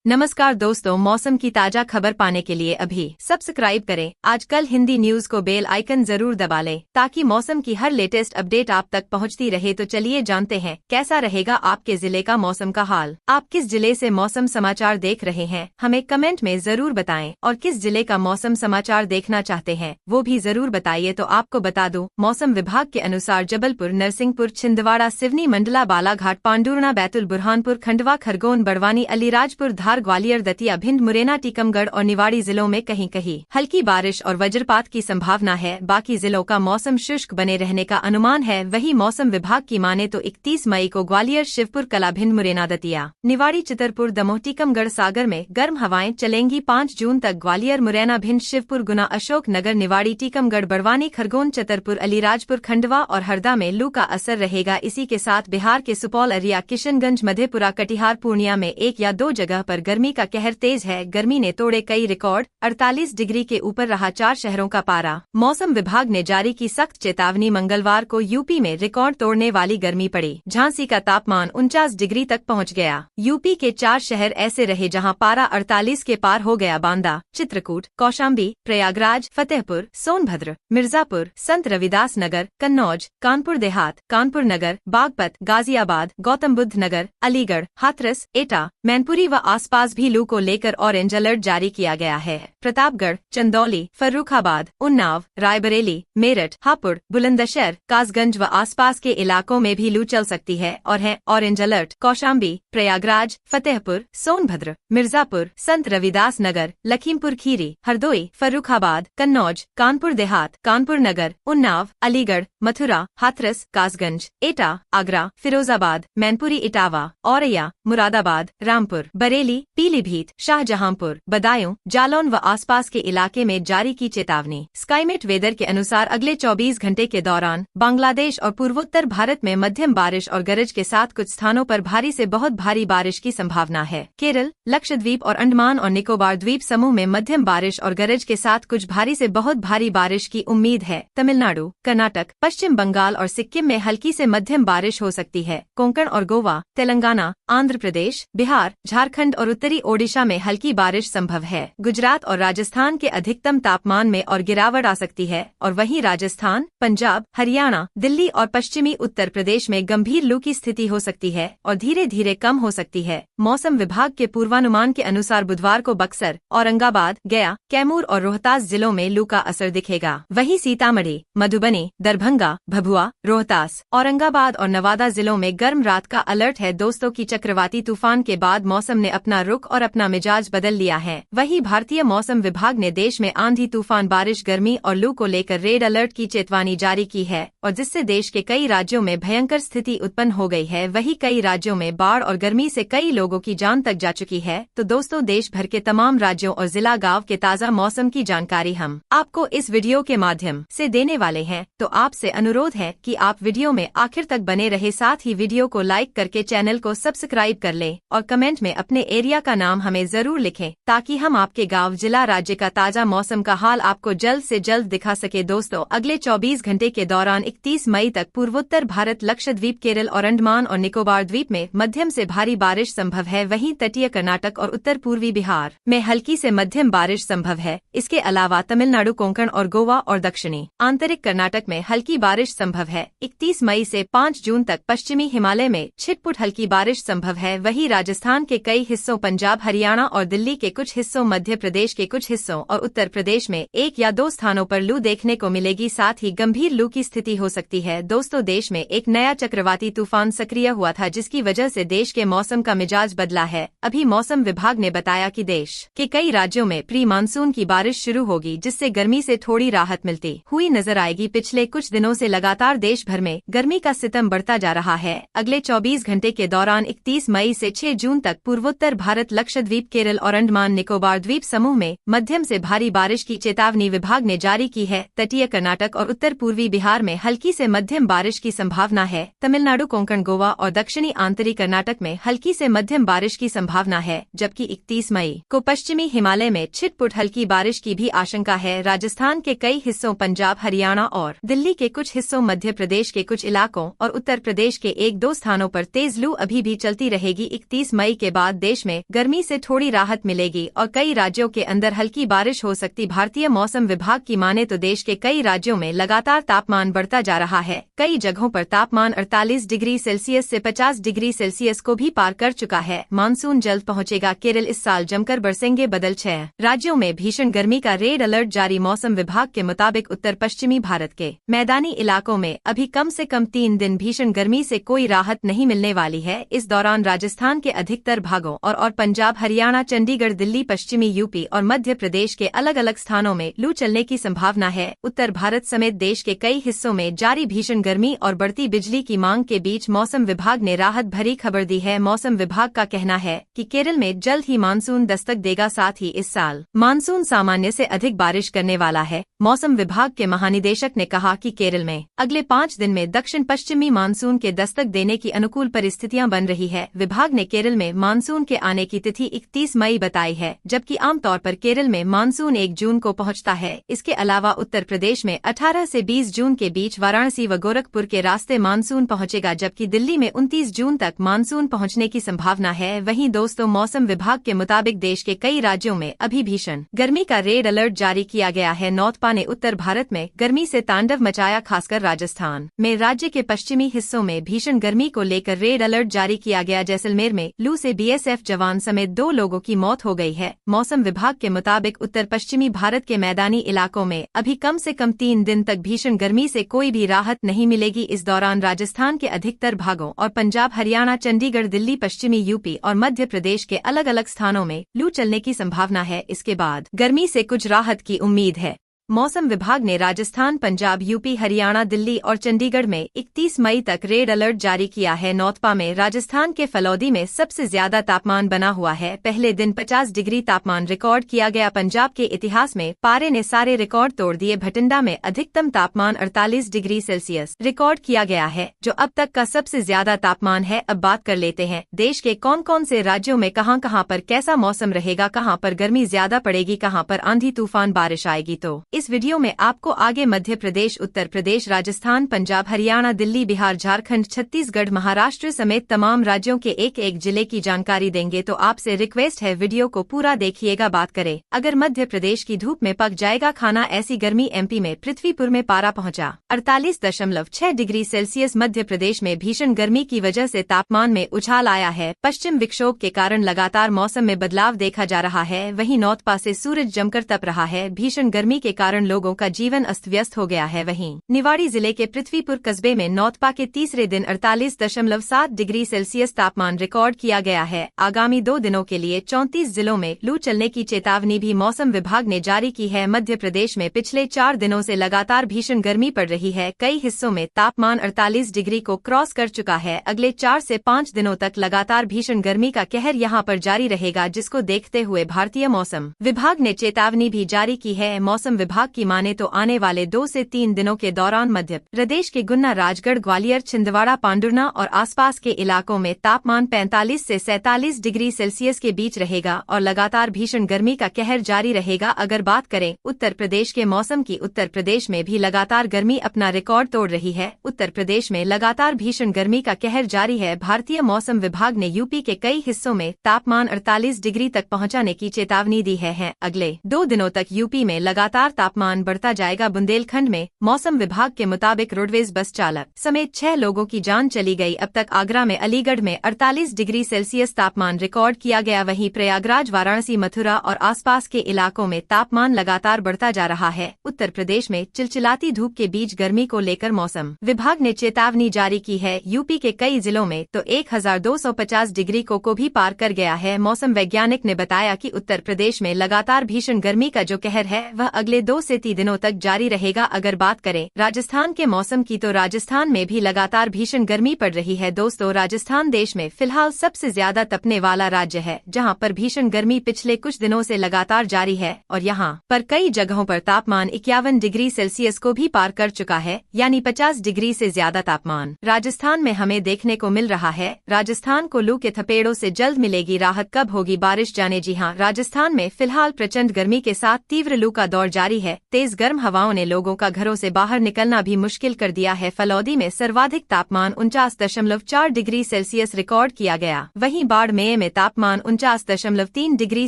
नमस्कार दोस्तों, मौसम की ताजा खबर पाने के लिए अभी सब्सक्राइब करें आजकल हिंदी न्यूज को। बेल आइकन जरूर दबा लें ताकि मौसम की हर लेटेस्ट अपडेट आप तक पहुंचती रहे। तो चलिए जानते हैं कैसा रहेगा आपके जिले का मौसम का हाल। आप किस जिले से मौसम समाचार देख रहे हैं हमें कमेंट में जरूर बताएं, और किस जिले का मौसम समाचार देखना चाहते हैं वो भी जरूर बताइए। तो आपको बता दूं, मौसम विभाग के अनुसार जबलपुर, नरसिंहपुर, छिंदवाड़ा, सिवनी, मंडला, बालाघाट, पांडुरना, बैतूल, बुरहानपुर, खंडवा, खरगोन, बड़वानी, अलीराजपुर, धार, ग्वालियर, दतिया, भिंड, मुरैना, टीकमगढ़ और निवाड़ी जिलों में कहीं कहीं हल्की बारिश और वज्रपात की संभावना है। बाकी जिलों का मौसम शुष्क बने रहने का अनुमान है। वहीं मौसम विभाग की माने तो 31 मई को ग्वालियर, शिवपुर कला, भिंड, मुरैना, दतिया, निवाड़ी, चितरपुर, दमोह, टीकमगढ़, सागर में गर्म हवाएं चलेंगी। 5 जून तक ग्वालियर, मुरैना, भिंड, शिवपुर, गुना, अशोक नगर, निवाड़ी, टीकमगढ़, बड़वानी, खरगोन, छतरपुर, अलीराजपुर, खंडवा और हरदा में लू का असर रहेगा। इसी के साथ बिहार के सुपौल, अरिया, किशनगंज, मधेपुरा, कटिहार, पूर्णिया में 1 या 2 जगह पर गर्मी का कहर तेज है। गर्मी ने तोड़े कई रिकॉर्ड, 48 डिग्री के ऊपर रहा 4 शहरों का पारा। मौसम विभाग ने जारी की सख्त चेतावनी। मंगलवार को यूपी में रिकॉर्ड तोड़ने वाली गर्मी पड़ी। झांसी का तापमान 49 डिग्री तक पहुंच गया। यूपी के 4 शहर ऐसे रहे जहां पारा 48 के पार हो गया। बांदा, चित्रकूट, कौशाम्बी, प्रयागराज, फतेहपुर, सोनभद्र, मिर्जापुर, संत रविदास नगर, कन्नौज, कानपुर देहात, कानपुर नगर, बागपत, गाजियाबाद, गौतम बुद्ध नगर, अलीगढ़, हाथरस, एटा, मैनपुरी व आसपास भी लू को लेकर ऑरेंज अलर्ट जारी किया गया है। प्रतापगढ़, चंदौली, फर्रुखाबाद, उन्नाव, रायबरेली, मेरठ, हापुड़, बुलंदशहर, कासगंज व आसपास के इलाकों में भी लू चल सकती है और है ऑरेंज अलर्ट। कौशाम्बी, प्रयागराज, फतेहपुर, सोनभद्र, मिर्जापुर, संत रविदास नगर, लखीमपुर खीरी, हरदोई, फर्रुखाबाद, कन्नौज, कानपुर देहात, कानपुर नगर, उन्नाव, अलीगढ़, मथुरा, हाथरस, कासगंज, एटा, आगरा, फिरोजाबाद, मैनपुरी, इटावा, औरैया, मुरादाबाद, रामपुर, बरेली, पीलीभीत, शाहजहांपुर, बदायूं, जालौन व आसपास के इलाके में जारी की चेतावनी। स्काईमेट वेदर के अनुसार अगले 24 घंटे के दौरान बांग्लादेश और पूर्वोत्तर भारत में मध्यम बारिश और गरज के साथ कुछ स्थानों पर भारी से बहुत भारी बारिश की संभावना है। केरल, लक्षद्वीप और अंडमान और निकोबार द्वीप समूह में मध्यम बारिश और गरज के साथ कुछ भारी से बहुत भारी बारिश की उम्मीद है। तमिलनाडु, कर्नाटक, पश्चिम बंगाल और सिक्किम में हल्की से मध्यम बारिश हो सकती है। कोंकण और गोवा, तेलंगाना, आंध्र प्रदेश, बिहार, झारखंड और उत्तरी ओडिशा में हल्की बारिश संभव है। गुजरात और राजस्थान के अधिकतम तापमान में और गिरावट आ सकती है, और वहीं राजस्थान, पंजाब, हरियाणा, दिल्ली और पश्चिमी उत्तर प्रदेश में गंभीर लू की स्थिति हो सकती है और धीरे धीरे कम हो सकती है। मौसम विभाग के पूर्वानुमान के अनुसार बुधवार को बक्सर, औरंगाबाद, गया, कैमूर और रोहतास जिलों में लू का असर दिखेगा। वहीं सीतामढ़ी, मधुबनी, दरभंगा, भभुआ, रोहतास, औरंगाबाद और नवादा जिलों में गर्म रात का अलर्ट है। दोस्तों की चक्रवाती तूफान के बाद मौसम ने अपना रुख और अपना मिजाज बदल लिया है। वहीं भारतीय मौसम विभाग ने देश में आंधी, तूफान, बारिश, गर्मी और लू को लेकर रेड अलर्ट की चेतावनी जारी की है, और जिससे देश के कई राज्यों में भयंकर स्थिति उत्पन्न हो गई है। वहीं कई राज्यों में बाढ़ और गर्मी से कई लोगों की जान तक जा चुकी है। तो दोस्तों, देश भर के तमाम राज्यों और जिला गाँव के ताज़ा मौसम की जानकारी हम आपको इस वीडियो के माध्यम से देने वाले हैं। तो आपसे अनुरोध है कि आप वीडियो में आखिर तक बने रहे, साथ ही वीडियो को लाइक करके चैनल को सब्सक्राइब कर लें और कमेंट में अपने एरिया का नाम हमें जरूर लिखें ताकि हम आपके गांव, जिला, राज्य का ताजा मौसम का हाल आपको जल्द से जल्द दिखा सके। दोस्तों, अगले 24 घंटे के दौरान 31 मई तक पूर्वोत्तर भारत, लक्षद्वीप, केरल और अंडमान और निकोबार द्वीप में मध्यम से भारी बारिश संभव है। वहीं तटीय कर्नाटक और उत्तर पूर्वी बिहार में हल्की से मध्यम बारिश संभव है। इसके अलावा तमिलनाडु, कोंकण और गोवा और दक्षिणी आंतरिक कर्नाटक में हल्की बारिश संभव है। 31 मई से 5 जून तक पश्चिमी हिमालय में छिटपुट हल्की बारिश संभव है। वहीं राजस्थान के कई हिस्सों, पंजाब, हरियाणा और दिल्ली के कुछ हिस्सों, मध्य प्रदेश के कुछ हिस्सों और उत्तर प्रदेश में 1 या 2 स्थानों पर लू देखने को मिलेगी। साथ ही गंभीर लू की स्थिति हो सकती है। दोस्तों, देश में एक नया चक्रवाती तूफान सक्रिय हुआ था, जिसकी वजह से देश के मौसम का मिजाज बदला है। अभी मौसम विभाग ने बताया कि देश के कई राज्यों में प्री मानसून की बारिश शुरू होगी, जिससे गर्मी से थोड़ी राहत मिलती हुई नजर आएगी। पिछले कुछ दिनों से लगातार देश भर में गर्मी का सितम बढ़ता जा रहा है। अगले 24 घंटे के दौरान 31 मई से 6 जून तक पूर्वोत्तर भारत, लक्षद्वीप, केरल और अंडमान निकोबार द्वीप समूह में मध्यम से भारी बारिश की चेतावनी विभाग ने जारी की है। तटीय कर्नाटक और उत्तर पूर्वी बिहार में हल्की से मध्यम बारिश की संभावना है। तमिलनाडु, कोंकण, गोवा और दक्षिणी आंतरिक कर्नाटक में हल्की से मध्यम बारिश की संभावना है, जबकि 31 मई को पश्चिमी हिमालय में छिटपुट हल्की बारिश की भी आशंका है। राजस्थान के कई हिस्सों, पंजाब, हरियाणा और दिल्ली के कुछ हिस्सों, मध्य प्रदेश के कुछ इलाकों और उत्तर प्रदेश के 1-2 स्थानों पर तेज लू अभी भी चलती रहेगी। 31 मई के बाद देश में गर्मी से थोड़ी राहत मिलेगी और कई राज्यों के अंदर हल्की बारिश हो सकती। भारतीय मौसम विभाग की माने तो देश के कई राज्यों में लगातार तापमान बढ़ता जा रहा है। कई जगहों पर तापमान 48 डिग्री सेल्सियस से 50 डिग्री सेल्सियस को भी पार कर चुका है। मानसून जल्द पहुंचेगा। केरल इस साल जमकर बरसेंगे बादल। 6 राज्यों में भीषण गर्मी का रेड अलर्ट जारी। मौसम विभाग के मुताबिक उत्तर पश्चिमी भारत के मैदानी इलाकों में अभी कम से कम 3 दिन भीषण गर्मी से कोई राहत नहीं मिलने वाली है। इस दौरान राजस्थान के अधिकतर भागों और पंजाब, हरियाणा, चंडीगढ़, दिल्ली, पश्चिमी यूपी और मध्य प्रदेश के अलग अलग स्थानों में लू चलने की संभावना है। उत्तर भारत समेत देश के कई हिस्सों में जारी भीषण गर्मी और बढ़ती बिजली की मांग के बीच मौसम विभाग ने राहत भरी खबर दी है। मौसम विभाग का कहना है कि केरल में जल्द ही मानसून दस्तक देगा। साथ ही इस साल मानसून सामान्य से अधिक बारिश करने वाला है। मौसम विभाग के महानिदेशक ने कहा कि केरल में अगले 5 दिन में दक्षिण पश्चिमी मानसून के दस्तक देने की अनुकूल परिस्थितियां बन रही है। विभाग ने केरल में मानसून के आने की तिथि 31 मई बताई है, जबकि आमतौर पर केरल में मानसून 1 जून को पहुंचता है। इसके अलावा उत्तर प्रदेश में 18 से 20 जून के बीच वाराणसी व गोरखपुर के रास्ते मानसून पहुंचेगा, जबकि दिल्ली में 29 जून तक मानसून पहुंचने की संभावना है। वहीं दोस्तों, मौसम विभाग के मुताबिक देश के कई राज्यों में अभी भीषण गर्मी का रेड अलर्ट जारी किया गया है। नौतपा ने उत्तर भारत में गर्मी से तांडव मचाया। खासकर राजस्थान में राज्य के पश्चिमी हिस्सों में भीषण गर्मी को लेकर रेड अलर्ट जारी किया गया। जैसलमेर में लू से बीएसएफ जवान समेत 2 लोगों की मौत हो गई है। मौसम विभाग के मुताबिक उत्तर पश्चिमी भारत के मैदानी इलाकों में अभी कम से कम 3 दिन तक भीषण गर्मी से कोई भी राहत नहीं मिलेगी। इस दौरान राजस्थान के अधिकतर भागों और पंजाब, हरियाणा, चंडीगढ़, दिल्ली, पश्चिमी यूपी और मध्य प्रदेश के अलग अलग स्थानों में लू चलने की संभावना है। इसके बाद गर्मी से कुछ राहत की उम्मीद है। मौसम विभाग ने राजस्थान, पंजाब, यूपी, हरियाणा, दिल्ली और चंडीगढ़ में 31 मई तक रेड अलर्ट जारी किया है। नौतपा में राजस्थान के फलौदी में सबसे ज्यादा तापमान बना हुआ है। पहले दिन 50 डिग्री तापमान रिकॉर्ड किया गया। पंजाब के इतिहास में पारे ने सारे रिकॉर्ड तोड़ दिए। भटिंडा में अधिकतम तापमान 48 डिग्री सेल्सियस रिकॉर्ड किया गया है, जो अब तक का सबसे ज्यादा तापमान है। अब बात कर लेते हैं देश के कौन कौन से राज्यों में कहां कहां पर कैसा मौसम रहेगा, कहां पर गर्मी ज्यादा पड़ेगी, कहां पर आंधी तूफान बारिश आएगी। तो इस वीडियो में आपको आगे मध्य प्रदेश, उत्तर प्रदेश, राजस्थान, पंजाब, हरियाणा, दिल्ली, बिहार, झारखंड, छत्तीसगढ़, महाराष्ट्र समेत तमाम राज्यों के एक जिले की जानकारी देंगे। तो आपसे रिक्वेस्ट है, वीडियो को पूरा देखिएगा। बात करें अगर मध्य प्रदेश की, धूप में पक जाएगा खाना, ऐसी गर्मी एमपी में पृथ्वीपुर में पारा पहुंचा 48.6 डिग्री सेल्सियस। मध्य प्रदेश में भीषण गर्मी की वजह से तापमान में उछाल आया है। पश्चिम विक्षोभ के कारण लगातार मौसम में बदलाव देखा जा रहा है। वहीं नौतपा से सूरज जमकर तप रहा है। भीषण गर्मी के कारण लोगों का जीवन अस्त व्यस्त हो गया है। वहीं निवाड़ी जिले के पृथ्वीपुर कस्बे में नौतपा के तीसरे दिन 48.7 डिग्री सेल्सियस तापमान रिकॉर्ड किया गया है। आगामी 2 दिनों के लिए 34 जिलों में लू चलने की चेतावनी भी मौसम विभाग ने जारी की है। मध्य प्रदेश में पिछले 4 दिनों से लगातार भीषण गर्मी पड़ रही है। कई हिस्सों में तापमान 48 डिग्री को क्रॉस कर चुका है। अगले 4 से 5 दिनों तक लगातार भीषण गर्मी का कहर यहां पर जारी रहेगा, जिसको देखते हुए भारतीय मौसम विभाग ने चेतावनी भी जारी की है। मौसम विभाग की माने तो आने वाले 2 से 3 दिनों के दौरान मध्य प्रदेश के गुन्ना, राजगढ़, ग्वालियर, छिंदवाड़ा, पांडुरना और आसपास के इलाकों में तापमान 45 से 47 डिग्री सेल्सियस के बीच रहेगा और लगातार भीषण गर्मी का कहर जारी रहेगा। अगर बात करें उत्तर प्रदेश के मौसम की, उत्तर प्रदेश में भी लगातार गर्मी अपना रिकॉर्ड तोड़ रही है। उत्तर प्रदेश में लगातार भीषण गर्मी का कहर जारी है। भारतीय मौसम विभाग ने यूपी के कई हिस्सों में तापमान 48 डिग्री तक पहुंचाने की चेतावनी दी है। अगले 2 दिनों तक यूपी में लगातार तापमान बढ़ता जाएगा। बुंदेलखंड में मौसम विभाग के मुताबिक रोडवेज बस चालक समेत 6 लोगों की जान चली गई। अब तक आगरा में, अलीगढ़ में 48 डिग्री सेल्सियस तापमान रिकॉर्ड किया गया। वहीं प्रयागराज, वाराणसी, मथुरा और आसपास के इलाकों में तापमान लगातार बढ़ता जा रहा है। उत्तर प्रदेश में चिलचिलाती धूप के बीच गर्मी को लेकर मौसम विभाग ने चेतावनी जारी की है। यूपी के कई जिलों में तो 1250 डिग्री को भी पार कर गया है। मौसम वैज्ञानिक ने बताया कि उत्तर प्रदेश में लगातार भीषण गर्मी का जो कहर है वह अगले 2 से 3 दिनों तक जारी रहेगा। अगर बात करें राजस्थान के मौसम की तो राजस्थान में भी लगातार भीषण गर्मी पड़ रही है। दोस्तों, राजस्थान देश में फिलहाल सबसे ज्यादा तपने वाला राज्य है, जहां पर भीषण गर्मी पिछले कुछ दिनों से लगातार जारी है और यहां पर कई जगहों पर तापमान 51 डिग्री सेल्सियस को भी पार कर चुका है, यानी 50 डिग्री से ज्यादा तापमान राजस्थान में हमें देखने को मिल रहा है। राजस्थान को लू के थपेड़ों से जल्द मिलेगी राहत। कब होगी बारिश, जाने। जी हां, राजस्थान में फिलहाल प्रचंड गर्मी के साथ तीव्र लू का दौर जारी है। तेज गर्म हवाओं ने लोगों का घरों से बाहर निकलना भी मुश्किल कर दिया है। फलौदी में सर्वाधिक तापमान 49.4 डिग्री सेल्सियस रिकॉर्ड किया गया। वहीं बाड़मेर में तापमान 49.3 डिग्री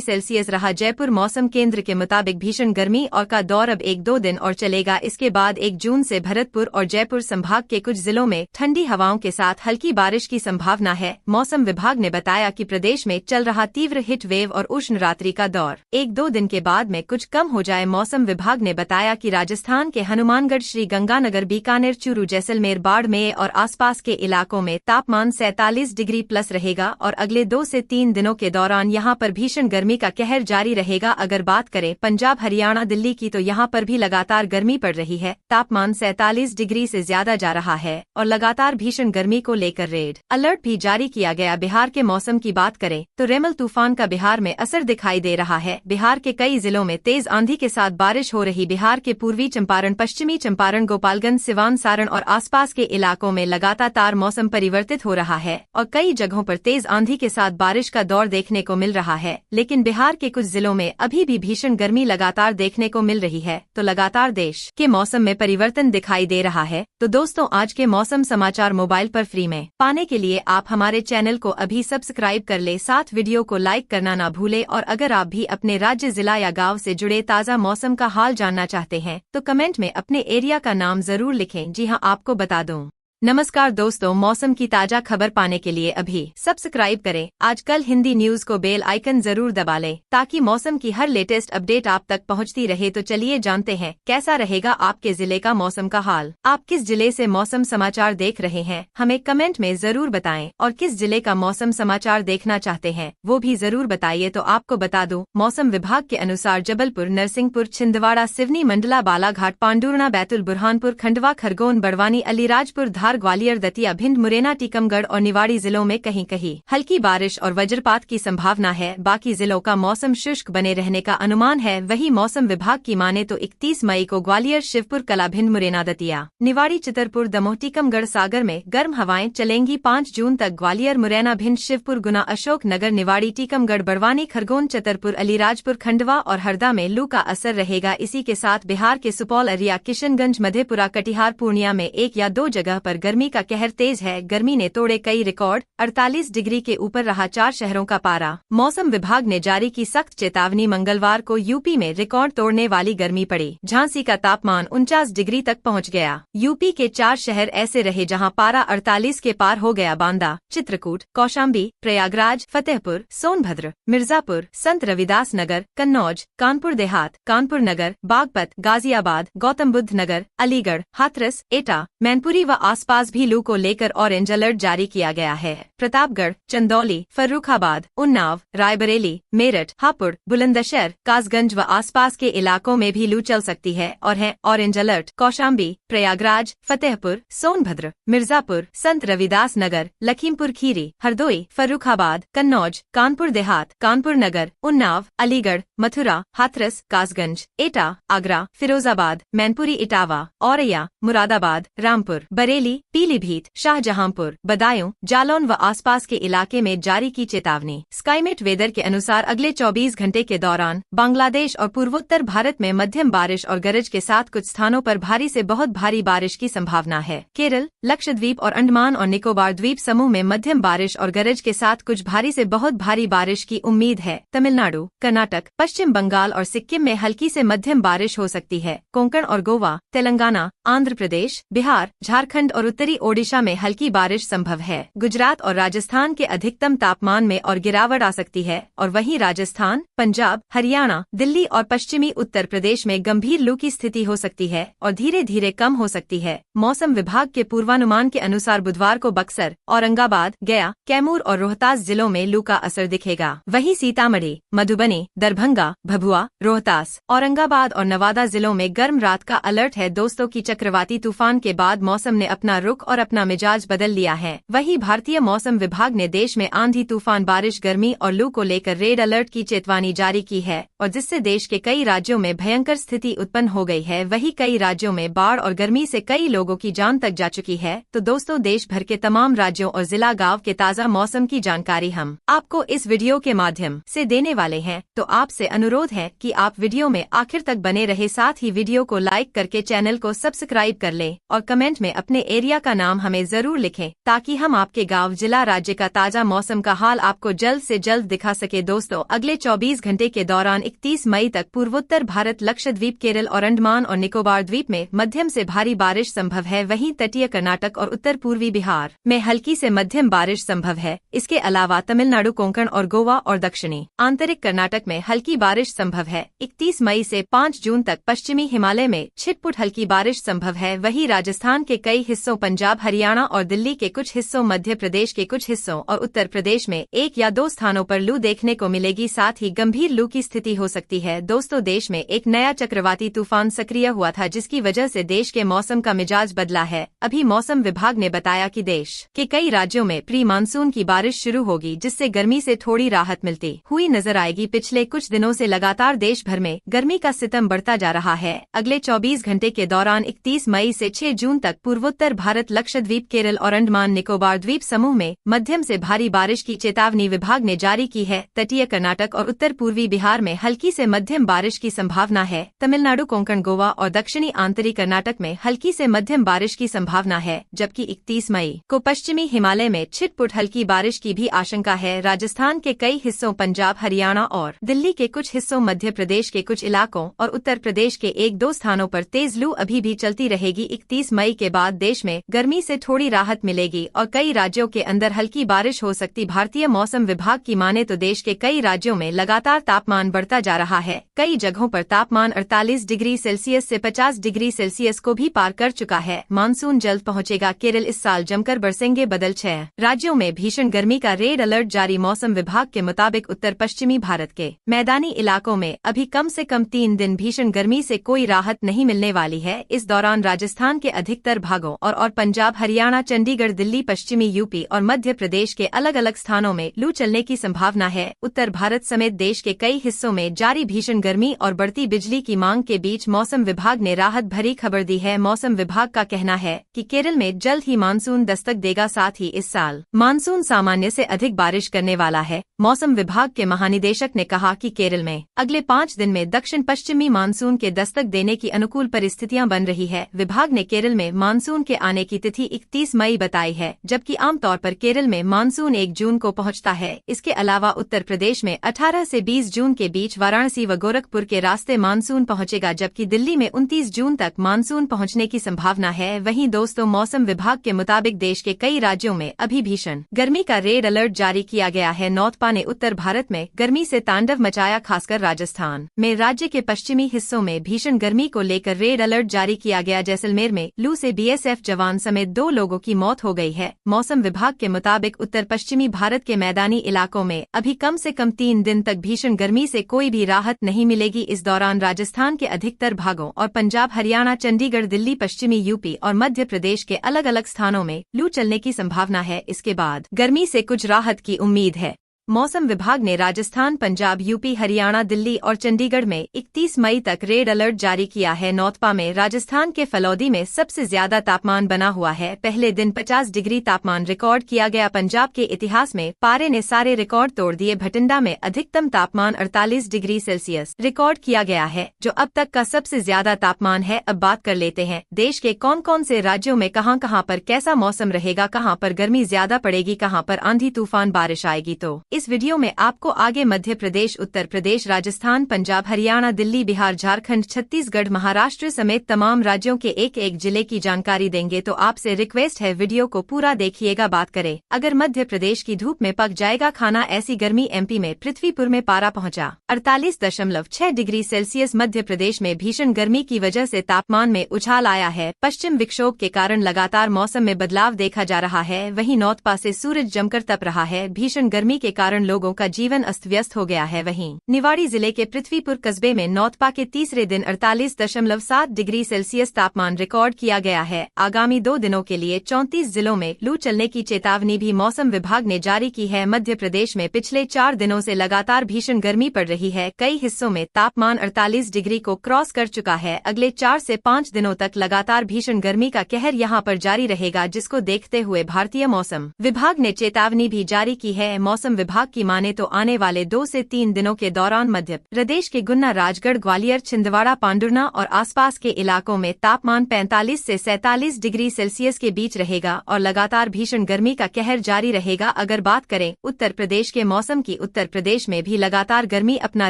सेल्सियस रहा। जयपुर मौसम केंद्र के मुताबिक भीषण गर्मी और का दौर अब 1-2 दिन और चलेगा। इसके बाद 1 जून से भरतपुर और जयपुर संभाग के कुछ जिलों में ठंडी हवाओं के साथ हल्की बारिश की संभावना है। मौसम विभाग ने बताया कि प्रदेश में चल रहा तीव्र हीट वेव और उष्ण रात्रि का दौर 1-2 दिन के बाद में कुछ कम हो जाए। मौसम विभाग ने बताया कि राजस्थान के हनुमानगढ़, श्री गंगानगर, बीकानेर, चूरू, जैसलमेर, बाड़मेर और आसपास के इलाकों में तापमान 47 डिग्री प्लस रहेगा और अगले 2 से 3 दिनों के दौरान यहां पर भीषण गर्मी का कहर जारी रहेगा। अगर बात करें पंजाब, हरियाणा, दिल्ली की तो यहां पर भी लगातार गर्मी पड़ रही है। तापमान 47 डिग्री से ज्यादा जा रहा है और लगातार भीषण गर्मी को लेकर रेड अलर्ट भी जारी किया गया। बिहार के मौसम की बात करें तो रेमल तूफान का बिहार में असर दिखाई दे रहा है। बिहार के कई जिलों में तेज आंधी के साथ बारिश हो रही। बिहार के पूर्वी चंपारण, पश्चिमी चंपारण, गोपालगंज, सिवान, सारण और आसपास के इलाकों में लगातार मौसम परिवर्तित हो रहा है और कई जगहों पर तेज आंधी के साथ बारिश का दौर देखने को मिल रहा है। लेकिन बिहार के कुछ जिलों में अभी भी भीषण गर्मी लगातार देखने को मिल रही है, तो लगातार देश के मौसम में परिवर्तन दिखाई दे रहा है। तो दोस्तों, आज के मौसम समाचार मोबाइल पर फ्री में पाने के लिए आप हमारे चैनल को अभी सब्सक्राइब कर ले, साथ वीडियो को लाइक करना ना भूले। और अगर आप भी अपने राज्य, जिला या गांव से जुड़े ताज़ा मौसम का हाल जानना चाहते हैं तो कमेंट में अपने एरिया का नाम जरूर लिखें। जी हां, आपको बता दूं। नमस्कार दोस्तों, मौसम की ताजा खबर पाने के लिए अभी सब्सक्राइब करें आजकल हिंदी न्यूज को, बेल आइकन जरूर दबा लें ताकि मौसम की हर लेटेस्ट अपडेट आप तक पहुंचती रहे। तो चलिए जानते हैं कैसा रहेगा आपके जिले का मौसम का हाल। आप किस जिले से मौसम समाचार देख रहे हैं हमें कमेंट में जरूर बताएं और किस जिले का मौसम समाचार देखना चाहते हैं वो भी जरूर बताइए। तो आपको बता दूं, मौसम विभाग के अनुसार जबलपुर, नरसिंहपुर, छिंदवाड़ा, सिवनी, मंडला, बालाघाट, पांडुरना, बैतूल, बुरहानपुर, खंडवा, खरगोन, बड़वानी, अलीराजपुर, धार, ग्वालियर, दतिया, भिंड, मुरैना, टीकमगढ़ और निवाड़ी जिलों में कहीं कहीं हल्की बारिश और वज्रपात की संभावना है। बाकी जिलों का मौसम शुष्क बने रहने का अनुमान है। वहीं मौसम विभाग की माने तो 31 मई को ग्वालियर, शिवपुर कला, भिंड, मुरैना, दतिया, निवाड़ी, चितरपुर, दमोह, टीकमगढ़, सागर में गर्म हवाएं चलेंगी। 5 जून तक ग्वालियर, मुरैना, भिंड, शिवपुर, गुना, अशोक नगर, निवाड़ी, टीकमगढ़, बड़वानी, खरगोन, चितरपुर, अलीराजपुर, खंडवा और हरदा में लू का असर रहेगा। इसी के साथ बिहार के सुपौल, अरिया, किशनगंज, मधेपुरा, कटिहार, पूर्णिया में 1 या 2 जगह पर गर्मी का कहर तेज है। गर्मी ने तोड़े कई रिकॉर्ड, 48 डिग्री के ऊपर रहा 4 शहरों का पारा। मौसम विभाग ने जारी की सख्त चेतावनी। मंगलवार को यूपी में रिकॉर्ड तोड़ने वाली गर्मी पड़ी। झांसी का तापमान 49 डिग्री तक पहुंच गया। यूपी के 4 शहर ऐसे रहे जहां पारा 48 के पार हो गया। बांदा, चित्रकूट, कौशाम्बी, प्रयागराज, फतेहपुर, सोनभद्र, मिर्जापुर, संत रविदास नगर, कन्नौज, कानपुर देहात, कानपुर नगर, बागपत, गाजियाबाद, गौतम बुद्ध नगर, अलीगढ़, हाथरस, एटा, मैनपुरी व आसपास भी लू को लेकर ऑरेंज अलर्ट जारी किया गया है। प्रतापगढ़, चंदौली, फर्रुखाबाद, उन्नाव, रायबरेली, मेरठ, हापुड़, बुलंदशहर, कासगंज व आसपास के इलाकों में भी लू चल सकती है और है ऑरेंज अलर्ट। कौशाम्बी, प्रयागराज, फतेहपुर, सोनभद्र, मिर्जापुर, संत रविदास नगर, लखीमपुर खीरी, हरदोई, फर्रुखाबाद, कन्नौज, कानपुर देहात, कानपुर नगर, उन्नाव, अलीगढ़, मथुरा, हाथरस, कासगंज, एटा, आगरा, फिरोजाबाद, मैनपुरी, इटावा, औरैया, मुरादाबाद, रामपुर, बरेली, पीलीभीत, शाहजहांपुर, बदायूं, जालौन व आसपास के इलाके में जारी की चेतावनी। स्काईमेट वेदर के अनुसार अगले 24 घंटे के दौरान बांग्लादेश और पूर्वोत्तर भारत में मध्यम बारिश और गरज के साथ कुछ स्थानों पर भारी से बहुत भारी बारिश की संभावना है। केरल, लक्षद्वीप और अंडमान और निकोबार द्वीप समूह में मध्यम बारिश और गरज के साथ कुछ भारी से बहुत भारी बारिश की उम्मीद है। तमिलनाडु, कर्नाटक, पश्चिम बंगाल और सिक्किम में हल्की से मध्यम बारिश हो सकती है। कोंकण और गोवा, तेलंगाना, आंध्र प्रदेश, बिहार, झारखंड और उत्तरी ओडिशा में हल्की बारिश संभव है। गुजरात और राजस्थान के अधिकतम तापमान में और गिरावट आ सकती है और वहीं राजस्थान, पंजाब, हरियाणा, दिल्ली और पश्चिमी उत्तर प्रदेश में गंभीर लू की स्थिति हो सकती है और धीरे धीरे कम हो सकती है। मौसम विभाग के पूर्वानुमान के अनुसार बुधवार को बक्सर, औरंगाबाद, गया, कैमूर और रोहतास जिलों में लू का असर दिखेगा। वहीं सीतामढ़ी, मधुबनी, दरभंगा, भभुआ, रोहतास, औरंगाबाद और नवादा जिलों में गर्म रात का अलर्ट है। दोस्तों की चक्रवाती तूफान के बाद मौसम ने अपना रुख और अपना मिजाज बदल लिया है। वहीं भारतीय मौसम विभाग ने देश में आंधी तूफान, बारिश, गर्मी और लू को लेकर रेड अलर्ट की चेतावनी जारी की है और जिससे देश के कई राज्यों में भयंकर स्थिति उत्पन्न हो गई है। वहीं कई राज्यों में बाढ़ और गर्मी से कई लोगों की जान तक जा चुकी है। तो दोस्तों, देश भर के तमाम राज्यों और जिला गांव के ताज़ा मौसम की जानकारी हम आपको इस वीडियो के माध्यम से देने वाले हैं। तो आपसे अनुरोध है कि आप वीडियो में आखिर तक बने रहे, साथ ही वीडियो को लाइक करके चैनल को सब्सक्राइब कर लें और कमेंट में अपने एरिया का नाम हमें जरूर लिखें ताकि हम आपके गांव, जिला, राज्य का ताज़ा मौसम का हाल आपको जल्द से जल्द दिखा सके। दोस्तों, अगले 24 घंटे के दौरान 31 मई तक पूर्वोत्तर भारत, लक्षद्वीप, केरल और अंडमान और निकोबार द्वीप में मध्यम से भारी बारिश संभव है। वहीं तटीय कर्नाटक और उत्तर पूर्वी बिहार में हल्की से मध्यम बारिश संभव है। इसके अलावा तमिलनाडु, कोंकण और गोवा और दक्षिणी आंतरिक कर्नाटक में हल्की बारिश संभव है। 31 मई से 5 जून तक पश्चिमी हिमालय में छिटपुट हल्की बारिश संभव है। वहीं राजस्थान के कई हिस्सों, पंजाब, हरियाणा और दिल्ली के कुछ हिस्सों, मध्य प्रदेश के कुछ हिस्सों और उत्तर प्रदेश में 1 या 2 स्थानों पर लू देखने को मिलेगी। साथ ही गंभीर लू की स्थिति हो सकती है। दोस्तों, देश में एक नया चक्रवाती तूफान सक्रिय हुआ था जिसकी वजह से देश के मौसम का मिजाज बदला है। अभी मौसम विभाग ने बताया कि देश के कई राज्यों में प्री मानसून की बारिश शुरू होगी जिससे गर्मी से थोड़ी राहत मिलती हुई नजर आएगी। पिछले कुछ दिनों से लगातार देश भर में गर्मी का सितम बढ़ता जा रहा है। अगले 24 घंटे के दौरान 31 मई से 6 जून तक पूर्वोत्तर भारत, लक्षद्वीप, केरल और अंडमान निकोबार द्वीप समूह में मध्यम से भारी बारिश की चेतावनी विभाग ने जारी की है। तटीय कर्नाटक और उत्तर पूर्वी बिहार में हल्की से मध्यम बारिश की संभावना है। तमिलनाडु, कोंकण, गोवा और दक्षिणी आंतरिक कर्नाटक में हल्की से मध्यम बारिश की संभावना है, जबकि 31 मई को पश्चिमी हिमालय में छिटपुट हल्की बारिश की भी आशंका है। राजस्थान के कई हिस्सों, पंजाब, हरियाणा और दिल्ली के कुछ हिस्सों, मध्य प्रदेश के कुछ इलाकों और उत्तर प्रदेश के 1-2 स्थानों पर तेज लू अभी भी चलती रहेगी। 31 मई के बाद देश में गर्मी से थोड़ी राहत मिलेगी और कई राज्यों के अंदर हल्की बारिश हो सकती। भारतीय मौसम विभाग की माने तो देश के कई राज्यों में लगातार तापमान बढ़ता जा रहा है। कई जगहों पर तापमान 48 डिग्री सेल्सियस से 50 डिग्री सेल्सियस को भी पार कर चुका है। मानसून जल्द पहुंचेगा। केरल इस साल जमकर बरसेंगे बादल। 6 राज्यों में भीषण गर्मी का रेड अलर्ट जारी। मौसम विभाग के मुताबिक उत्तर पश्चिमी भारत के मैदानी इलाकों में अभी कम से कम 3 दिन भीषण गर्मी से कोई राहत नहीं मिलने वाली है। इस दौरान राजस्थान के अधिकतर भागों और पंजाब, हरियाणा, चंडीगढ़, दिल्ली, पश्चिमी यूपी और मध्य प्रदेश के अलग अलग स्थानों में लू चलने की संभावना है। उत्तर भारत समेत देश के कई हिस्सों में जारी भीषण गर्मी और बढ़ती बिजली की मांग के बीच मौसम विभाग ने राहत भरी खबर दी है। मौसम विभाग का कहना है कि केरल में जल्द ही मानसून दस्तक देगा। साथ ही इस साल मानसून सामान्य से अधिक बारिश करने वाला है। मौसम विभाग के महानिदेशक ने कहा कि केरल में अगले 5 दिन में दक्षिण पश्चिमी मानसून के दस्तक देने की अनुकूल परिस्थितियां बन रही है। विभाग ने केरल में मानसून के आने की तिथि 31 मई बताई है, जबकि आमतौर पर केरल में मानसून 1 जून को पहुंचता है। इसके अलावा उत्तर प्रदेश में 18 से 20 जून के बीच वाराणसी व गोरखपुर के रास्ते मानसून पहुंचेगा, जबकि दिल्ली में 29 जून तक मानसून पहुंचने की संभावना है। वहीं दोस्तों, मौसम विभाग के मुताबिक देश के कई राज्यों में अभी भीषण गर्मी का रेड अलर्ट जारी किया गया है। नौतपा ने उत्तर भारत में गर्मी से तांडव मचाया, खासकर राजस्थान में राज्य के पश्चिमी हिस्सों में भीषण गर्मी को लेकर रेड अलर्ट जारी किया गया। जैसलमेर में लू से बीएसएफ जवान समेत 2 लोगों की मौत हो गई है। मौसम विभाग के मुताबिक उत्तर पश्चिमी भारत के मैदानी इलाकों में अभी कम से कम 3 दिन तक भीषण गर्मी से कोई भी राहत नहीं मिलेगी। इस दौरान राजस्थान के अधिकतर भागों और पंजाब, हरियाणा, चंडीगढ़, दिल्ली, पश्चिमी यूपी और मध्य प्रदेश के अलग अलग स्थानों में लू चलने की संभावना है। इसके बाद गर्मी से कुछ राहत की उम्मीद है। मौसम विभाग ने राजस्थान, पंजाब, यूपी, हरियाणा, दिल्ली और चंडीगढ़ में 31 मई तक रेड अलर्ट जारी किया है। नौतपा में राजस्थान के फलौदी में सबसे ज्यादा तापमान बना हुआ है। पहले दिन 50 डिग्री तापमान रिकॉर्ड किया गया। पंजाब के इतिहास में पारे ने सारे रिकॉर्ड तोड़ दिए। भटिंडा में अधिकतम तापमान 48 डिग्री सेल्सियस रिकॉर्ड किया गया है, जो अब तक का सबसे ज्यादा तापमान है। अब बात कर लेते हैं देश के कौन कौन से राज्यों में कहां पर कैसा मौसम रहेगा, कहां पर गर्मी ज्यादा पड़ेगी, कहां पर आंधी तूफान बारिश आएगी। तो इस वीडियो में आपको आगे मध्य प्रदेश, उत्तर प्रदेश, राजस्थान, पंजाब, हरियाणा, दिल्ली, बिहार, झारखंड, छत्तीसगढ़, महाराष्ट्र समेत तमाम राज्यों के एक एक जिले की जानकारी देंगे। तो आपसे रिक्वेस्ट है वीडियो को पूरा देखिएगा। बात करें अगर मध्य प्रदेश की धूप में पक जाएगा खाना, ऐसी गर्मी एमपी में पृथ्वीपुर में पारा पहुंचा 48.6 डिग्री सेल्सियस। मध्य प्रदेश में भीषण गर्मी की वजह से तापमान में उछाल आया है। पश्चिम विक्षोभ के कारण लगातार मौसम में बदलाव देखा जा रहा है। वहीं नौतपा से सूरज जमकर तप रहा है। भीषण गर्मी के कारण लोगों का जीवन अस्त व्यस्त हो गया है। वहीं निवाड़ी जिले के पृथ्वीपुर कस्बे में नौतपा के तीसरे दिन 48.7 डिग्री सेल्सियस तापमान रिकॉर्ड किया गया है। आगामी 2 दिनों के लिए 34 जिलों में लू चलने की चेतावनी भी मौसम विभाग ने जारी की है। मध्य प्रदेश में पिछले 4 दिनों से लगातार भीषण गर्मी पड़ रही है। कई हिस्सों में तापमान 48 डिग्री को क्रॉस कर चुका है। अगले 4 से 5 दिनों तक लगातार भीषण गर्मी का कहर यहां पर जारी रहेगा, जिसको देखते हुए भारतीय मौसम विभाग ने चेतावनी भी जारी की है। मौसम विभाग की माने तो आने वाले 2 से 3 दिनों के दौरान मध्य प्रदेश के गुन्ना, राजगढ़, ग्वालियर, छिंदवाड़ा, पांडुरना और आसपास के इलाकों में तापमान 45 से 47 डिग्री सेल्सियस के बीच रहेगा और लगातार भीषण गर्मी का कहर जारी रहेगा। अगर बात करें उत्तर प्रदेश के मौसम की, उत्तर प्रदेश में भी लगातार गर्मी अपना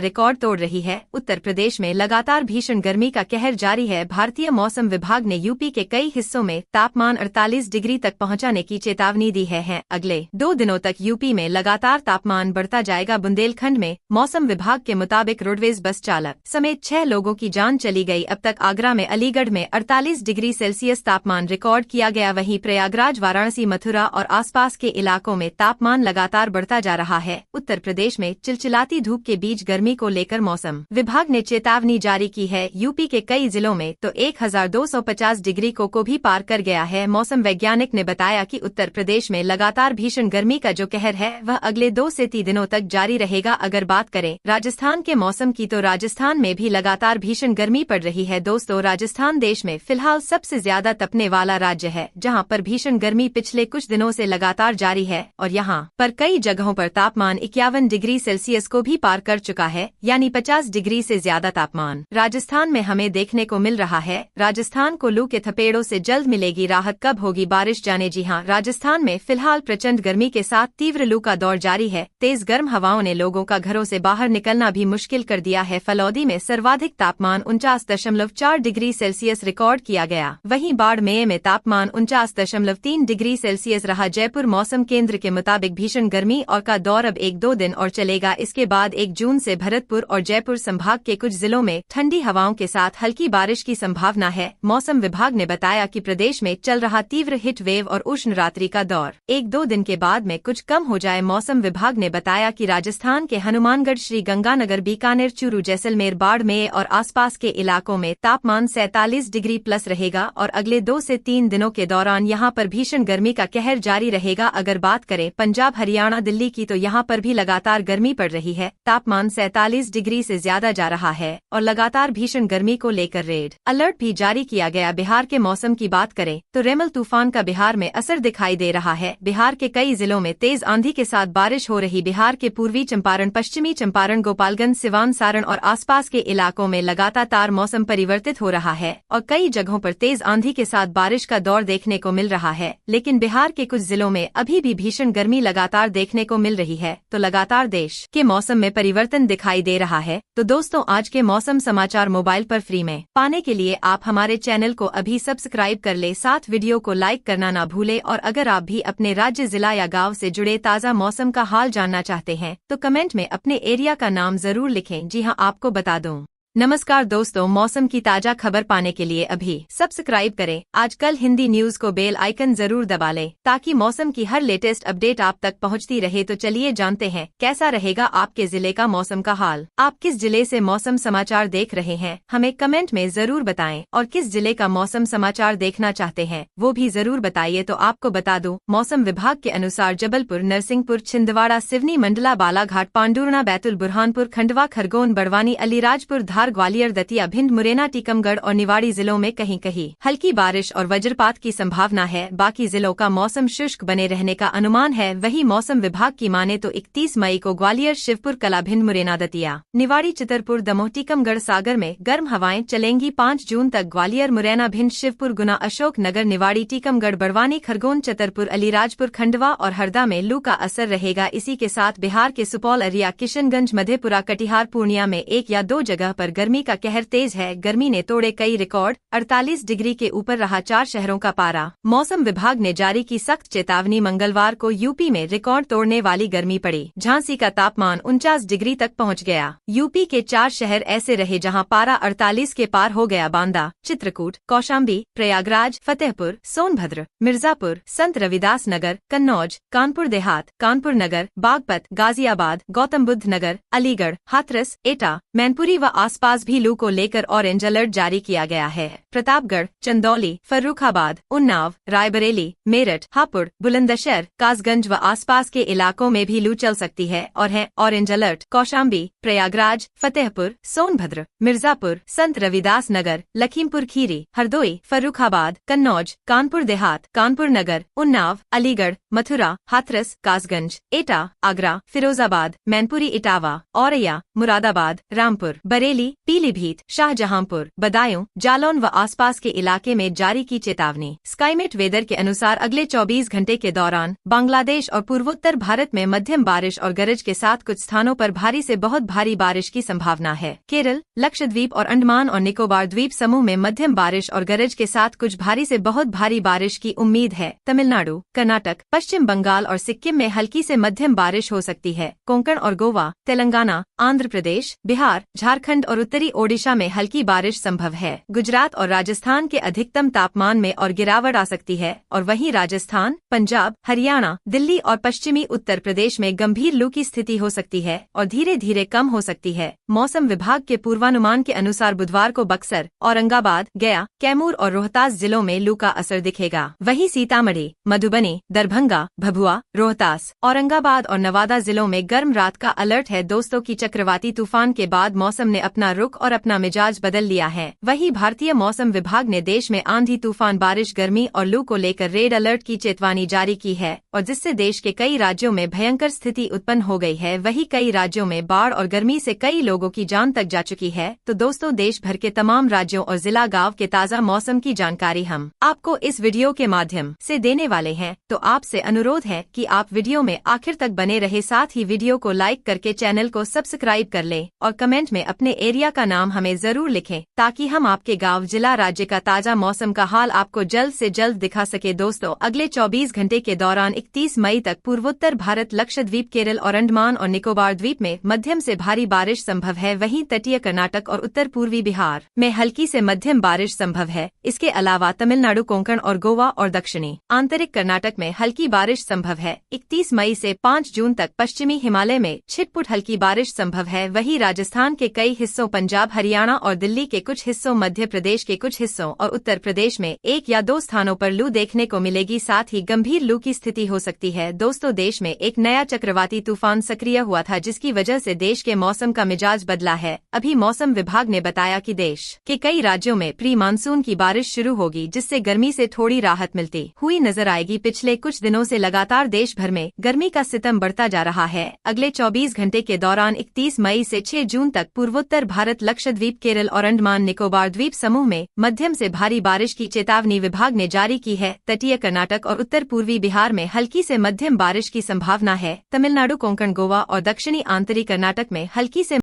रिकॉर्ड तोड़ रही है। उत्तर प्रदेश में लगातार भीषण गर्मी का कहर जारी है। भारतीय मौसम विभाग ने यूपी के कई हिस्सों में तापमान 48 डिग्री तक पहुंचाने की चेतावनी दी है। अगले 2 दिनों तक यूपी में लगातार तापमान बढ़ता जाएगा। बुंदेलखंड में मौसम विभाग के मुताबिक रोडवेज बस चालक समेत 6 लोगों की जान चली गई। अब तक आगरा में, अलीगढ़ में 48 डिग्री सेल्सियस तापमान रिकॉर्ड किया गया। वहीं प्रयागराज, वाराणसी, मथुरा और आसपास के इलाकों में तापमान लगातार बढ़ता जा रहा है। उत्तर प्रदेश में चिलचिलाती धूप के बीच गर्मी को लेकर मौसम विभाग ने चेतावनी जारी की है। यूपी के कई जिलों में तो 1250 डिग्री को भी पार कर गया है। मौसम वैज्ञानिक ने बताया कि उत्तर प्रदेश में लगातार भीषण गर्मी का जो कहर है वह अगले 2 से 3 दिनों तक जारी रहेगा। अगर बात करें राजस्थान के मौसम की, तो राजस्थान में भी लगातार भीषण गर्मी पड़ रही है। दोस्तों, राजस्थान देश में फिलहाल सबसे ज्यादा तपने वाला राज्य है, जहां पर भीषण गर्मी पिछले कुछ दिनों से लगातार जारी है और यहां पर कई जगहों पर तापमान 51 डिग्री सेल्सियस को भी पार कर चुका है, यानी 50 डिग्री से ज्यादा तापमान राजस्थान में हमें देखने को मिल रहा है। राजस्थान को लू के थपेड़ों से जल्द मिलेगी राहत। कब होगी बारिश, जाने। जी हां, राजस्थान में फिलहाल प्रचंड गर्मी के साथ तीव्र लू का दौर जारी है। तेज गर्म हवाओं ने लोगों का घरों से बाहर निकलना भी मुश्किल कर दिया है। फलौदी में सर्वाधिक तापमान 49.4 डिग्री सेल्सियस रिकॉर्ड किया गया। वहीं बाड़मेर में तापमान 49.3 डिग्री सेल्सियस रहा। जयपुर मौसम केंद्र के मुताबिक भीषण गर्मी और का दौर अब 1-2 दिन और चलेगा। इसके बाद 1 जून से भरतपुर और जयपुर संभाग के कुछ जिलों में ठंडी हवाओं के साथ हल्की बारिश की संभावना है। मौसम विभाग ने बताया कि प्रदेश में चल रहा तीव्र हीट वेव और उष्ण रात्रि का दौर 1-2 दिन के बाद में कुछ कम हो जाए। मौसम विभाग ने बताया कि राजस्थान के हनुमानगढ़, श्री गंगानगर, बीकानेर, चूरू, जैसलमेर, बाड़मेर और आसपास के इलाकों में तापमान 47 डिग्री प्लस रहेगा और अगले 2 से 3 दिनों के दौरान यहां पर भीषण गर्मी का कहर जारी रहेगा। अगर बात करें पंजाब, हरियाणा, दिल्ली की, तो यहां पर भी लगातार गर्मी पड़ रही है। तापमान 47 डिग्री से ज्यादा जा रहा है और लगातार भीषण गर्मी को लेकर रेड अलर्ट भी जारी किया गया। बिहार के मौसम की बात करें तो रेमल तूफान का बिहार में असर दिखाई दे रहा है। बिहार के कई जिलों में तेज आंधी के साथ बारिश हो रही। बिहार के पूर्वी चंपारण, पश्चिमी चंपारण, गोपालगंज, सिवान, सारण और आसपास के इलाकों में लगातार मौसम परिवर्तित हो रहा है और कई जगहों पर तेज आंधी के साथ बारिश का दौर देखने को मिल रहा है। लेकिन बिहार के कुछ जिलों में अभी भी भीषण गर्मी लगातार देखने को मिल रही है। तो लगातार देश के मौसम में परिवर्तन दिखाई दे रहा है। तो दोस्तों, आज के मौसम समाचार मोबाइल पर फ्री में पाने के लिए आप हमारे चैनल को अभी सब्सक्राइब कर ले, साथ वीडियो को लाइक करना ना भूले। और अगर आप भी अपने राज्य, जिला या गांव से जुड़े ताज़ा मौसम का हाल जानना चाहते हैं तो कमेंट में अपने एरिया का नाम जरूर लिखें। जी हां, आपको बता दूं। नमस्कार दोस्तों, मौसम की ताजा खबर पाने के लिए अभी सब्सक्राइब करें आजकल हिंदी न्यूज को, बेल आइकन जरूर दबा लें ताकि मौसम की हर लेटेस्ट अपडेट आप तक पहुंचती रहे। तो चलिए जानते हैं कैसा रहेगा आपके जिले का मौसम का हाल। आप किस जिले से मौसम समाचार देख रहे हैं हमें कमेंट में जरूर बताएं और किस जिले का मौसम समाचार देखना चाहते हैं वो भी जरूर बताइए। तो आपको बता दूं, मौसम विभाग के अनुसार जबलपुर, नरसिंहपुर, छिंदवाड़ा, सिवनी, मंडला, बालाघाट, पांडुरना, बैतुल, बुरहानपुर, खंडवा, खरगोन, बड़वानी, अलीराजपुर, बिहार, ग्वालियर, दतिया, भिंड, मुरैना, टीकमगढ़ और निवाड़ी जिलों में कहीं कहीं हल्की बारिश और वज्रपात की संभावना है। बाकी जिलों का मौसम शुष्क बने रहने का अनुमान है। वहीं मौसम विभाग की माने तो 31 मई को ग्वालियर, शिवपुर कला, भिंड, मुरैना, दतिया, निवाड़ी, चितरपुर, दमोह, टीकमगढ़, सागर में गर्म हवाएं चलेंगी। 5 जून तक ग्वालियर, मुरैना, भिंड, शिवपुर, गुना, अशोकनगर, निवाड़ी, टीकमगढ़, बड़वानी, खरगोन, चितरपुर, अलीराजपुर, खंडवा और हरदा में लू का असर रहेगा। इसी के साथ बिहार के सुपौल, अरिया, किशनगंज, मधेपुरा, कटिहार, पूर्णिया में 1 या 2 जगह पर गर्मी का कहर तेज है। गर्मी ने तोड़े कई रिकॉर्ड, 48 डिग्री के ऊपर रहा 4 शहरों का पारा। मौसम विभाग ने जारी की सख्त चेतावनी। मंगलवार को यूपी में रिकॉर्ड तोड़ने वाली गर्मी पड़ी। झांसी का तापमान 49 डिग्री तक पहुंच गया। यूपी के 4 शहर ऐसे रहे जहां पारा 48 के पार हो गया। बांदा, चित्रकूट, कौशाम्बी, प्रयागराज, फतेहपुर, सोनभद्र, मिर्जापुर, संत रविदास नगर, कन्नौज, कानपुर देहात, कानपुर नगर, बागपत, गाजियाबाद, गौतम बुद्ध नगर, अलीगढ़, हाथरस, एटा, मैनपुरी व आसपास भी लू को लेकर ऑरेंज अलर्ट जारी किया गया है। प्रतापगढ़, चंदौली, फर्रुखाबाद, उन्नाव, रायबरेली, मेरठ, हापुड़, बुलंदशहर, कासगंज व आसपास के इलाकों में भी लू चल सकती है और है ऑरेंज अलर्ट। कौशाम्बी, प्रयागराज, फतेहपुर, सोनभद्र, मिर्जापुर, संत रविदास नगर, लखीमपुर खीरी, हरदोई, फर्रुखाबाद, कन्नौज, कानपुर देहात, कानपुर नगर, उन्नाव, अलीगढ़, मथुरा, हाथरस, कासगंज, एटा, आगरा, फिरोजाबाद, मैनपुरी, इटावा, औरैया, मुरादाबाद, रामपुर, बरेली, पीलीभीत, शाहजहांपुर, बदायूं, जालौन व आसपास के इलाके में जारी की चेतावनी। स्काईमेट वेदर के अनुसार अगले 24 घंटे के दौरान बांग्लादेश और पूर्वोत्तर भारत में मध्यम बारिश और गरज के साथ कुछ स्थानों पर भारी से बहुत भारी बारिश की संभावना है। केरल, लक्षद्वीप और अंडमान और निकोबार द्वीप समूह में मध्यम बारिश और गरज के साथ कुछ भारी से बहुत भारी बारिश की उम्मीद है। तमिलनाडु, कर्नाटक, पश्चिम बंगाल और सिक्किम में हल्की से मध्यम बारिश हो सकती है। कोंकण और गोवा, तेलंगाना, आंध्र प्रदेश, बिहार, झारखंड और उत्तरी ओडिशा में हल्की बारिश संभव है। गुजरात और राजस्थान के अधिकतम तापमान में और गिरावट आ सकती है और वहीं राजस्थान, पंजाब, हरियाणा, दिल्ली और पश्चिमी उत्तर प्रदेश में गंभीर लू की स्थिति हो सकती है और धीरे धीरे कम हो सकती है। मौसम विभाग के पूर्वानुमान के अनुसार बुधवार को बक्सर, औरंगाबाद, गया, कैमूर और रोहतास जिलों में लू का असर दिखेगा। वहीं सीतामढ़ी, मधुबनी, दरभंगा, भभुआ, रोहतास, औरंगाबाद और नवादा जिलों में गर्म रात का अलर्ट है। दोस्तों की चक्रवाती तूफान के बाद मौसम ने अपना रुख और अपना मिजाज बदल लिया है। वहीं भारतीय मौसम विभाग ने देश में आंधी, तूफान, बारिश, गर्मी और लू को लेकर रेड अलर्ट की चेतावनी जारी की है और जिससे देश के कई राज्यों में भयंकर स्थिति उत्पन्न हो गई है। वहीं कई राज्यों में बाढ़ और गर्मी से कई लोगों की जान तक जा चुकी है। तो दोस्तों, देश भर के तमाम राज्यों और जिला गांव के ताज़ा मौसम की जानकारी हम आपको इस वीडियो के माध्यम से देने वाले हैं। तो आपसे अनुरोध है कि आप वीडियो में आखिर तक बने रहे, साथ ही वीडियो को लाइक करके चैनल को सब्सक्राइब कर लें और कमेंट में अपने एरिया का नाम हमें जरूर लिखें ताकि हम आपके गांव, जिला, राज्य का ताज़ा मौसम का हाल आपको जल्द से जल्द दिखा सके। दोस्तों, अगले 24 घंटे के दौरान 31 मई तक पूर्वोत्तर भारत, लक्षद्वीप, केरल और अंडमान और निकोबार द्वीप में मध्यम से भारी बारिश संभव है। वहीं तटीय कर्नाटक और उत्तर पूर्वी बिहार में हल्की से मध्यम बारिश संभव है। इसके अलावा तमिलनाडु, कोंकण और गोवा और दक्षिणी आंतरिक कर्नाटक में हल्की बारिश संभव है। 31 मई से 5 जून तक पश्चिमी हिमालय में छिटपुट हल्की बारिश संभव है। वहीं राजस्थान के कई हिस्सों, पंजाब, हरियाणा और दिल्ली के कुछ हिस्सों, मध्य प्रदेश के कुछ हिस्सों और उत्तर प्रदेश में 1 या 2 स्थानों पर लू देखने को मिलेगी। साथ ही गंभीर लू की स्थिति हो सकती है। दोस्तों, देश में एक नया चक्रवाती तूफान सक्रिय हुआ था जिसकी वजह से देश के मौसम का मिजाज बदला है। अभी मौसम विभाग ने बताया कि देश के कई राज्यों में प्री मानसून की बारिश शुरू होगी जिससे गर्मी से थोड़ी राहत मिलती हुई नजर आएगी। पिछले कुछ दिनों से लगातार देश भर में गर्मी का सितम बढ़ता जा रहा है। अगले 24 घंटे के दौरान 31 मई से 6 जून तक पूर्वोत्तर भारत, लक्षद्वीप, केरल और अंडमान निकोबार द्वीप समूह में मध्यम से भारी बारिश की चेतावनी विभाग ने जारी की है। तटीय कर्नाटक और उत्तर पूर्वी बिहार में हल्की से मध्यम बारिश की संभावना है। तमिलनाडु, कोंकण, गोवा और दक्षिणी आंतरिक कर्नाटक में हल्की से